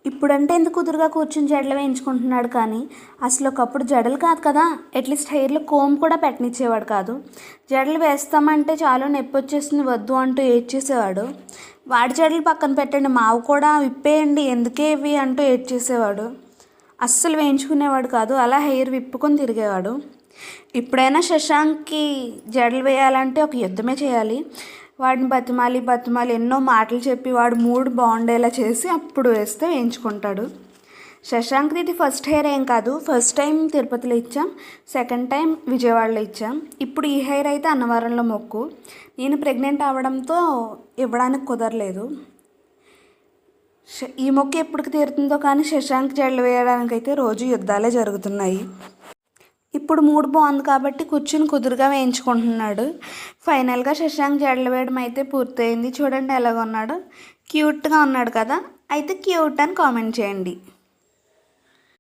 ఇప్పుడంటే ఎందుకు కుదురుగా కూర్చుని జడలు వేయించుకుంటున్నాడు, కానీ అసలు ఒకప్పుడు జడలు కాదు కదా, అట్లీస్ట్ హెయిర్లో కోమ్ కూడా పెట్టనిచ్చేవాడు కాదు. జడలు వేస్తామంటే చాలు నొప్పి వచ్చేస్తుంది వద్దు అంటూ ఏడ్చేసేవాడు. వాడి జడలు పక్కన పెట్టండి, మావి కూడా విప్పేయండి ఎందుకే ఇవి అంటూ ఏడ్చేసేవాడు. అస్సలు వేయించుకునేవాడు కాదు, అలా హెయిర్ విప్పుకొని తిరిగేవాడు. ఇప్పుడైనా శశాంక్కి జడలు వేయాలంటే ఒక యుద్ధమే చేయాలి. వాడిని బతిమాలి ఎన్నో మాటలు చెప్పి వాడు మూడ్ బాగుండేలా చేసి అప్పుడు వేస్తే వేయించుకుంటాడు. శశాంక్ది ఇది ఫస్ట్ హెయిర్ ఏం కాదు, ఫస్ట్ టైం తిరుపతిలో ఇచ్చాం, సెకండ్ టైం విజయవాడలో ఇచ్చాం. ఇప్పుడు ఈ హెయిర్ అయితే అన్నవరంలో మొక్కు. నేను ప్రెగ్నెంట్ అవ్వడంతో ఇవ్వడానికి కుదరలేదు. ఈ మొక్క ఎప్పటికి తీరుతుందో కానీ శశాంక్ జడలు వేయడానికైతే రోజు యుద్ధాలే జరుగుతున్నాయి. ఇప్పుడు మూడ్ బాగుంది కాబట్టి కూర్చుని కుదురుగా వేయించుకుంటున్నాడు. ఫైనల్గా శశాంక్ జడలు వేయడం అయితే పూర్తయింది. చూడండి ఎలాగ ఉన్నాడు, క్యూట్గా ఉన్నాడు కదా. అయితే క్యూట్ అని కామెంట్ చేయండి.